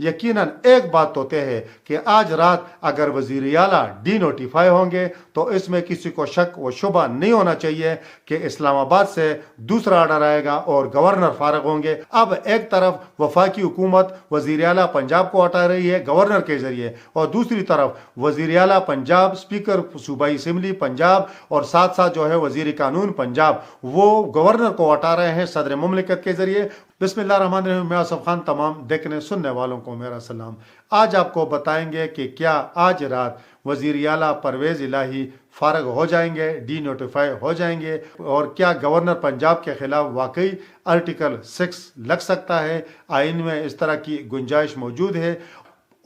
यकीनन एक बात तो तय है कि आज रात अगर वजीर आला डी नोटिफाई होंगे तो इसमें किसी को शक व शुबा नहीं होना चाहिए कि इस्लामाबाद से दूसरा आर्डर आएगा और गवर्नर फारग होंगे। अब एक तरफ वफाकी हुकूमत वजीर आला पंजाब को हटा रही है गवर्नर के जरिए, और दूसरी तरफ वजीर आला पंजाब, स्पीकर सूबाई असम्बली पंजाब और साथ साथ जो है वजीर कानून पंजाब, वो गवर्नर को हटा रहे हैं सदर मुमलिकत के जरिए। बिस्मिल्लाहिर्रहमानिर्रहीम। मैं आसफ खान, तमाम देखने सुनने वालों को मेरा सलाम। आज आपको बताएंगे कि क्या आज रात वजीर आला परवेज इलाही फारग हो जाएंगे, डी नोटिफाई हो जाएंगे, और क्या गवर्नर पंजाब के खिलाफ वाकई आर्टिकल 6 लग सकता है, आइन में इस तरह की गुंजाइश मौजूद है,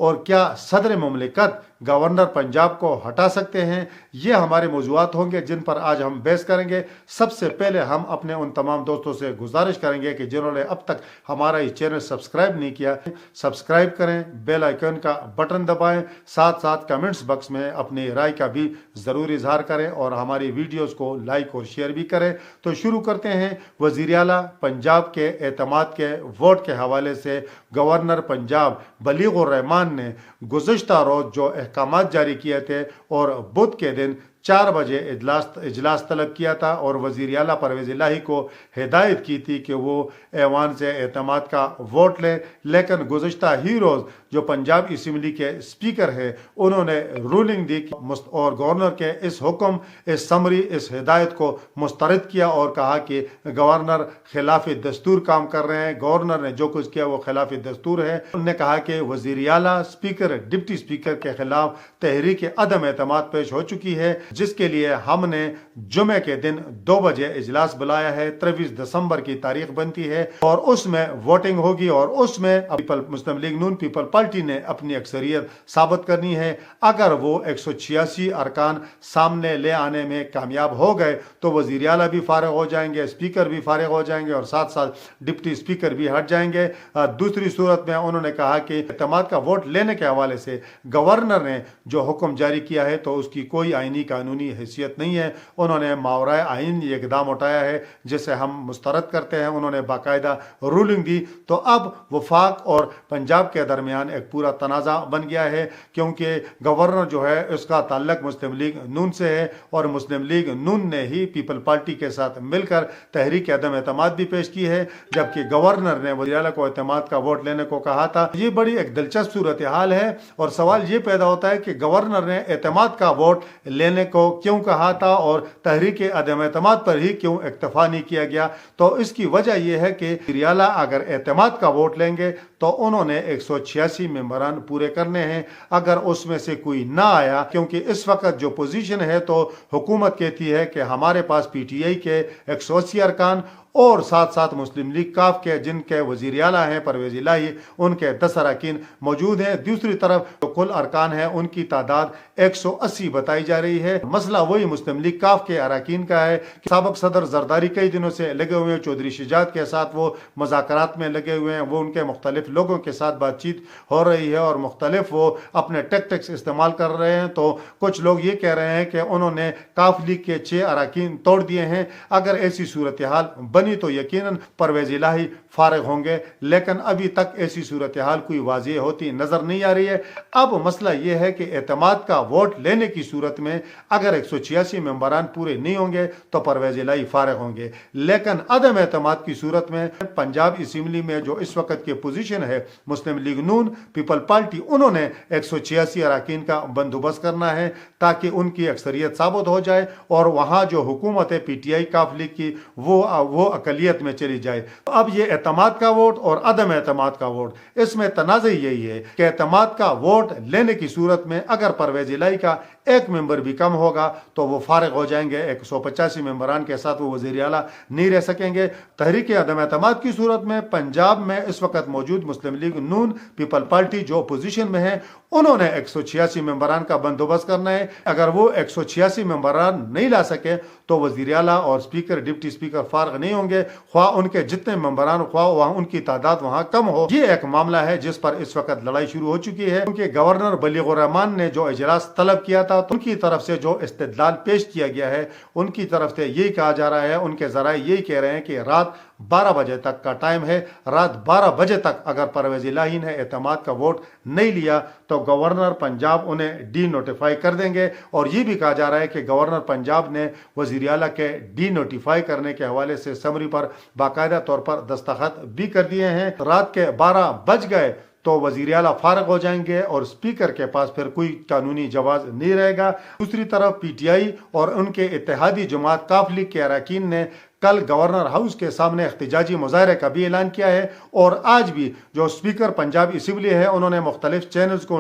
और क्या सदर मुमलिकत गवर्नर पंजाब को हटा सकते हैं। ये हमारे मौजूआत होंगे जिन पर आज हम बहस करेंगे। सबसे पहले हम अपने उन तमाम दोस्तों से गुजारिश करेंगे कि जिन्होंने अब तक हमारा ये चैनल सब्सक्राइब नहीं किया, सब्सक्राइब करें, बेल आइकन का बटन दबाएं, साथ साथ कमेंट्स बॉक्स में अपनी राय का भी ज़रूर इजहार करें और हमारी वीडियोज़ को लाइक और शेयर भी करें। तो शुरू करते हैं। वज़ीर आला पंजाब के एतमाद के वोट के हवाले से गवर्नर पंजाब बलीगुर रहमान ने गुज़श्ता रोज़ जो अहकामात जारी किए थे और बुध के दिन 4 बजे इजलास तलब किया था और वज़ीर आला परवेज़ इलाही को हिदायत की थी कि वो ऐवान से एतमाद का वोट लें, लेकिन गुज़श्ता ही रोज़ जो पंजाब असम्बली के स्पीकर है उन्होंने रूलिंग दी और गवर्नर के इस हुक्म, इस समरी, इस हिदायत को मुस्तरद किया और कहा कि गवर्नर खिलाफ दस्तूर काम कर रहे हैं, गवर्नर ने जो कुछ किया वो खिलाफ दस्तूर है। उन्होंने कहा कि वज़ीर आला, स्पीकर, डिप्टी स्पीकर के खिलाफ तहरीक अदम एतमाद पेश हो चुकी है, जिसके लिए हमने जुमे के दिन 2 बजे इजलास बुलाया है। 23 दिसंबर की तारीख बनती है और उसमें वोटिंग होगी और उसमें मुस्लिम लीग नून पीपल पार्टी ने अपनी अक्सरियत साबित करनी है। अगर वो 186 अरकान सामने ले आने में कामयाब हो गए तो वज़ीर आला भी फारिग हो जाएंगे, स्पीकर भी फारिग हो जाएंगे और साथ साथ डिप्टी स्पीकर भी हट जाएंगे। दूसरी सूरत में उन्होंने कहा कि एतमाद का वोट लेने के हवाले से गवर्नर ने जो हुक्म जारी किया है तो उसकी कोई आईनी कानूनी हैसियत नहीं है। उन्होंने मावराए आइन ये इकदाम उठाया है जिसे हम मुस्तरद करते हैं। उन्होंने बाकायदा रूलिंग दी। तो अब वफाक और पंजाब के दरमियान एक पूरा तनाज़ा बन गया है, क्योंकि गवर्नर जो है उसका ताल्लुक मुस्लिम लीग नून से है और मुस्लिम लीग नून ने ही पीपल पार्टी के साथ मिलकर तहरीक अदम एतमाद भी पेश की है, जबकि गवर्नर ने वज़ीर आला को एतमाद का वोट लेने को कहा था। ये बड़ी एक दिलचस्प सूरत हाल है और सवाल ये पैदा होता है कि गवर्नर ने एतमाद का वोट लेने को क्यों कहा था और तहरीक अदम एतमाद पर ही क्यों इक्तफा नहीं किया गया। तो इसकी वजह यह है कि वज़ीर आला अगर एतमाद का वोट लेंगे तो उन्होंने 186 मेंबरान पूरे करने हैं। अगर उसमें से कोई ना आया, क्योंकि इस वक्त जो पोजीशन है तो हुकूमत कहती है कि हमारे पास पीटीआई के 180 अरकान और साथ साथ मुस्लिम लीग काफ के जिनके वज़ीर आला हैं परवेज़ इलाही, उनके 10 अरकान मौजूद हैं। दूसरी तरफ जो कुल अरकान हैं उनकी तादाद 180 बताई जा रही है। मसला वही मुस्लिम लीग काफ के अरकान का है कि साबिक सदर जरदारी कई दिनों से लगे हुए हैं, चौधरी शुजात के साथ वो मुज़ाकरात में लगे हुए हैं, वो उनके मुख्तलिफ लोगों के साथ बातचीत हो रही है और मुख्तलिफ वो अपने टेक्टिक्स इस्तेमाल कर रहे हैं। तो कुछ लोग ये कह रहे हैं कि उन्होंने काफ लीग के 6 अरकान तोड़ दिए हैं। अगर ऐसी सूरत हाल बनी तो यकीनन परवेज़ इलाही फारिग होंगे, लेकिन अभी तक ऐसी सूरत हाल कोई वाज़ेह होती नजर नहीं आ रही है। अब मसला यह है कि एतमाद का वोट लेने की सूरत में अगर 186 मेंबरान पूरे नहीं होंगे तो परवेज़ इलाही फारिग होंगे, लेकिन अदम एतमाद की सूरत में पंजाब असम्बली में जो इस वक्त की पोजीशन है मुस्लिम लीग नून पीपल पार्टी, उन्होंने 186 अरकान का बंदोबस्त करना है ताकि उनकी अक्सरियत साबित हो जाए और वहाँ जो हुकूमत है पीटीआई काफ लीग की वो अकलियत में चली जाए। तो अब ये एतमाद का वोट और अदम एतमाद का वोट, इसमें तनाज़ यही है कि एतमाद का वोट लेने की सूरत में अगर परवेज़ इलाही का एक मेंबर भी कम होगा तो वो फारिग हो जाएंगे। 185 मेंबरान के साथ वो वज़ीर आला नहीं रह सकेंगे। तहरीक अदम एतमाद की सूरत में पंजाब में इस वक्त मौजूद मुस्लिम लीग नून पीपल पार्टी जो अपोजिशन में है उन्होंने 186 मेंबरान का बंदोबस्त करना है। अगर वो 186 मेंबरान नहीं ला सके तो वज़ीर आला और स्पीकर, डिप्टी स्पीकर फारिग नहीं होंगे, ख्वाह उनके जितने मेंबरान ख्वाह वहाँ उनकी तादाद वहाँ कम हो। ये एक मामला है जिस पर इस वक्त लड़ाई शुरू हो चुकी है, क्योंकि गवर्नर बलीगुर रहमान ने जो इजलास तलब किया था तो उनकी तरफ से जो इस्तेदलाल पेश किया गया है, उनकी तरफ से यही कहा जा रहा है, उनके जराए यही कह रहे हैं कि रात 12 बजे तक का टाइम है। रात 12 बजे तक अगर परवेज इलाही ने एतमाद का वोट नहीं लिया तो गवर्नर पंजाब उन्हें डी नोटिफाई कर देंगे। और ये भी कहा जा रहा है कि गवर्नर पंजाब ने वजीर आला के डी नोटिफाई करने के हवाले से समरी पर बाकायदा तौर पर दस्तखत भी कर दिए हैं। रात के 12 बज गए तो वजीर आला फारग हो जाएंगे और स्पीकर के पास फिर कोई कानूनी जवाब नहीं रहेगा। दूसरी तरफ पीटीआई और उनके इत्तेहादी जमात काफ लीग के अरकान ने कल गवर्नर हाउस के सामने एहतजाजी मुजाहरे का भी ऐलान किया है। और आज भी जो स्पीकर पंजाब असम्बली है उन्होंने मुख्तलिफ चैनल्स को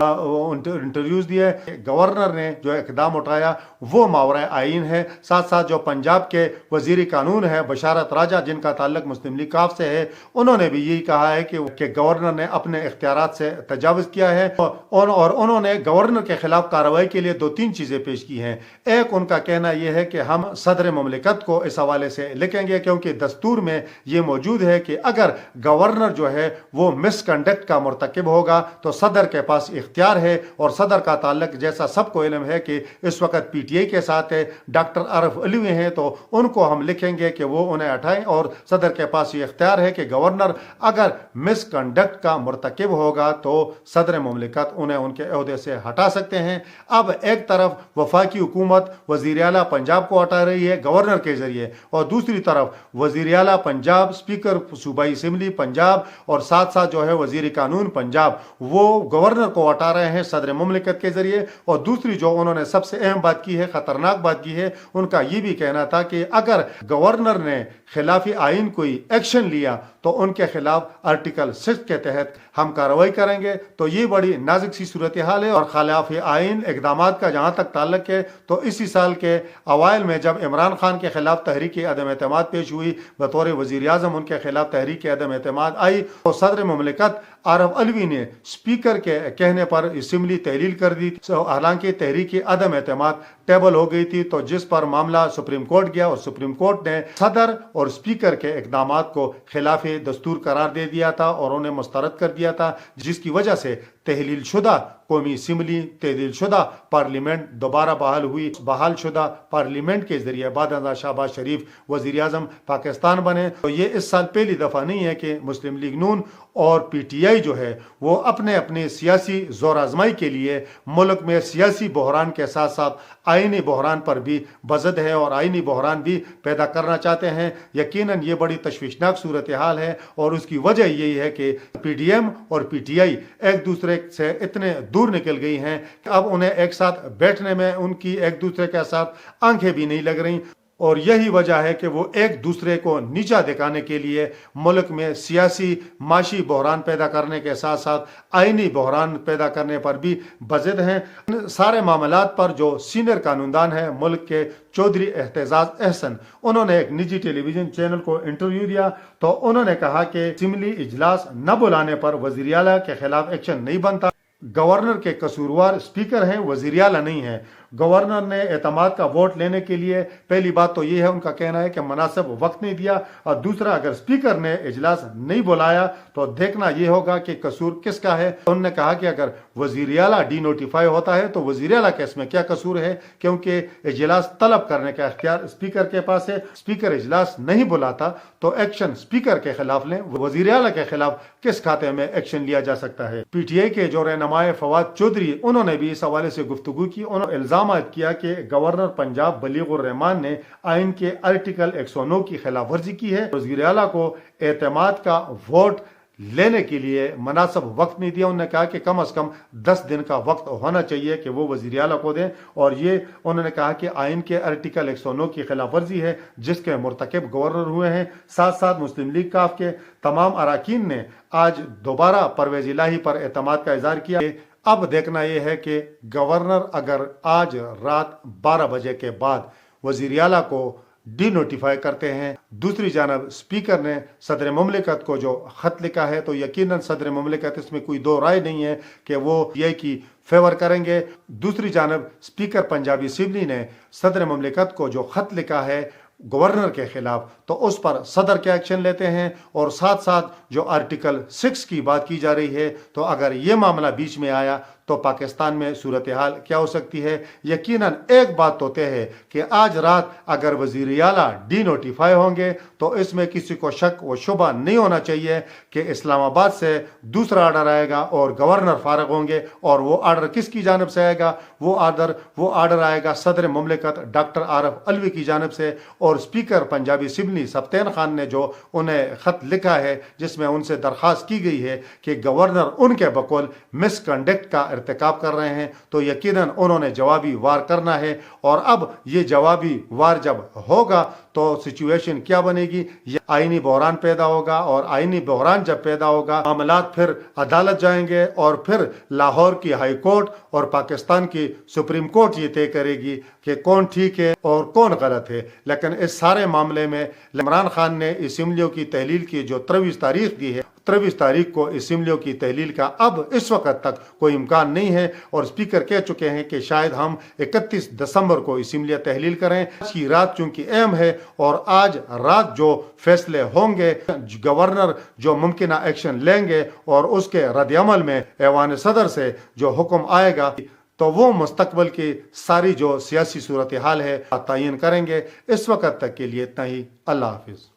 इंटरव्यूज दिए। गवर्नर ने जो इकदाम उठाया वो मावरा आइन है। साथ साथ जो पंजाब के वजीर कानून है बशारत राजा, जिनका ताल्लुक मुस्लिम लीग काफ से है, उन्होंने भी यही कहा है कि गवर्नर ने अपने इख्तियारात से तजावुज किया है। और उन्होंने गवर्नर के खिलाफ कार्रवाई के लिए 2-3 चीजें पेश की हैं। एक, उनका कहना यह है कि हम सदर मुमलिकत को इस हवाले से लिखेंगे क्योंकि दस्तूर में ये मौजूद है कि अगर गवर्नर जो है वो मिसकंडक्ट का मुर्तकिब होगा तो सदर के पास इख्तियार है। और सदर का ताल्लुक, जैसा सबको इल्म है कि इस वक्त पीटीआई के साथ है, डॉक्टर आरिफ अलवी हैं, तो उनको हम लिखेंगे कि वो उन्हें हटाएं। और सदर के पास ये इख्तियार है कि गवर्नर अगर मिसकंडक्ट का मुर्तकिब होगा तो सदर मुमलिकत उन्हें उनके अहदे से हटा सकते हैं। अब एक तरफ वफाकी हुकूमत वजीर आला पंजाब को हटा रही है गवर्नर के जरिए, और दूसरी तरफ वजीर आला पंजाब, स्पीकर सूबाई असम्बली पंजाब और साथ साथ जो है वजीर कानून पंजाब वो गवर्नर को हटा रहे हैं सदर मुमलिकत के जरिए। और दूसरी जो उन्होंने सबसे अहम बात की है, खतरनाक बात की है, उनका ये भी कहना था कि अगर गवर्नर ने खिलाफी आइन कोई एक्शन लिया तो उनके खिलाफ आर्टिकल 6 के तहत हम कार्रवाई करेंगे। तो ये बड़ी नाजुक सी सूरत हाल है। और खिलाफ आइन इकदाम का जहाँ तक ताल्लुक है तो इसी साल के अवाइल में जब इमरान खान के खिलाफ तहरीक अदम एतमाद पेश हुई, बतौर वजीर आज़म उनके खिलाफ तहरीक अदम एतमाद आई, तो सदर मुमलिकत आरिफ अलवी ने स्पीकर के कहने पर असम्बली तहलील कर दी। हालांकि तहरीक अदम एतमाद टेबल हो गई थी, तो जिस पर मामला सुप्रीम कोर्ट गया और सुप्रीम कोर्ट ने सदर और स्पीकर के इकदाम को खिलाफ दस्तूर करार दे दिया था और उन्हें मुस्तरद कर दिया था, जिसकी वजह से तहलील शुदा कौमी असम्बली, तहलील शुदा पार्लियामेंट दोबारा बहाल शुदा पार्लियामेंट के जरिए बाद शहबाज शरीफ वजीर आज़म पाकिस्तान बने। तो ये इस साल पहली दफ़ा नहीं है कि मुस्लिम लीग नून और पीटीआई जो है वो अपने अपने सियासी जोर आजमाई के लिए मुल्क में सियासी बहरान के साथ साथ आइनी बहरान पर भी बजद है और आइनी बहरान भी पैदा करना चाहते हैं। यकीनन ये बड़ी तशवीशनाक सूरत हाल है और उसकी वजह यही है कि पीडीएम और पीटीआई एक दूसरे से इतने दूर निकल गई हैं कि अब उन्हें एक साथ बैठने में उनकी एक दूसरे के साथ आंखें भी नहीं लग रही। और यही वजह है कि वो एक दूसरे को नीचा दिखाने के लिए मुल्क में सियासी माशी बहरान पैदा करने के साथ साथ आइनी बहरान पैदा करने पर भी बज़द हैं। सारे मामलात पर जो सीनियर कानूनदान है मुल्क के चौधरी एहतजाज अहसन, उन्होंने एक निजी टेलीविजन चैनल को इंटरव्यू दिया तो उन्होंने कहा कि असम्बली इजलास न बुलाने पर वज़ीर आला के खिलाफ एक्शन नहीं बनता। गवर्नर के कसूरवार स्पीकर हैं, वज़ीर आला नहीं है। गवर्नर ने एतमाद का वोट लेने के लिए पहली बात तो ये है, उनका कहना है कि मुनासिब वक्त नहीं दिया, और दूसरा अगर स्पीकर ने इजलास नहीं बुलाया तो देखना ये होगा कि कसूर किसका है। उन्होंने कहा कि अगर वज़ीर आला डी नोटिफाई होता है तो वज़ीर आला के इसमें क्या कसूर है, क्योंकि इजलास तलब करने का इख्तियार स्पीकर के पास है। स्पीकर इजलास नहीं बुलाता तो एक्शन स्पीकर के खिलाफ लें, वज़ीर आला के खिलाफ किस खाते में एक्शन लिया जा सकता है। पीटीआई के जो रहनुमाए फवाद चौधरी, उन्होंने भी इस हवाले से गुफ्तगू की। उन्होंने इल्जाम किया कि गवर्नर पंजाब बलीगुर रहमान ने आइन के आर्टिकल 109 की खिलाफ वर्जी की है। वज़ीर आला को एतमाद का वोट लेने के लिए मुनासिब वक्त नहीं दिया। उन्होंने कहा कि कम से कम 10 दिन का वक्त होना चाहिए कि वो वज़ीर आला को दें, और ये उन्होंने कहा कि आइन के आर्टिकल 109 की खिलाफ वर्जी है जिसके मुर्तकिब गवर्नर हुए हैं। साथ साथ मुस्लिम लीग काफ के तमाम अरकान ने आज दोबारा परवेज इलाही पर एतमाद का इजहार किया। अब देखना यह है कि गवर्नर अगर आज रात 12 बजे के बाद वज़ीर आला को डी नोटिफाई करते हैं, दूसरी जानब स्पीकर ने सदर मुमलिकत को जो खत लिखा है, तो यकीनन सदर मुमलिकत इसमें कोई दो राय नहीं है कि वो ये की फेवर करेंगे। दूसरी जानब स्पीकर पंजाबी असम्बली ने सदर मुमलिकत को जो खत लिखा है गवर्नर के खिलाफ, तो उस पर सदर क्या एक्शन लेते हैं। और साथ साथ जो आर्टिकल 6 की बात की जा रही है, तो अगर ये मामला बीच में आया تو پاکستان میں صورتحال کیا ہو سکتی ہے۔ یقیناً ایک بات تو طے ہے کہ آج رات اگر وزیر اعلیٰ ڈی نوٹیفائی ہوں گے تو اس میں کسی کو شک و شبہ نہیں ہونا چاہیے کہ اسلام آباد سے دوسرا آرڈر آئے گا اور گورنر فارغ ہوں گے، اور وہ آرڈر کس کی جانب سے آئے گا؟ وہ آرڈر آئے گا صدر مملکت ڈاکٹر عارف علوی کی جانب سے، اور اسپیکر پنجابی اسمبلی سبطین خان نے جو انہیں خط لکھا ہے جس میں ان سے درخواست کی گئی ہے کہ گورنر ان کے بقول مس کنڈکٹ کا ارتکاب کر رہے ہیں، تو یقیناً انہوں نے جوابی وار کرنا ہے۔ اور اب یہ جوابی وار جب ہوگا تو سچویشن کیا بنے گی؟ یہ آئینی بحران پیدا ہوگا، اور آئینی بحران جب پیدا ہوگا معاملات پھر عدالت جائیں گے، اور پھر لاہور کی ہائی کورٹ اور پاکستان کی سپریم کورٹ یہ طے کرے گی کہ کون ٹھیک ہے اور کون غلط ہے۔ لیکن اس سارے معاملے میں عمران خان نے اسمبلیوں کی تحلیل کی جو 23 تاریخ دی ہے، 23 تاریخ کو اسمبلیوں کی تحلیل کا اب اس وقت تک کوئی امکان نہیں ہے، اور اسپیکر کہہ چکے ہیں کہ شاید ہم 31 دسمبر کو اسمبلیاں تحلیل کریں۔ آج کی رات چونکہ اہم ہے، اور آج رات جو فیصلے ہوں گے، گورنر جو ممکنہ ایکشن لیں گے اور اس کے رد عمل میں ایوان صدر سے جو حکم آئے گا، تو وہ مستقبل کی ساری جو سیاسی صورتحال ہے تعین کریں گے۔ اس وقت تک کے لیے اتنا ہی۔ اللہ حافظ۔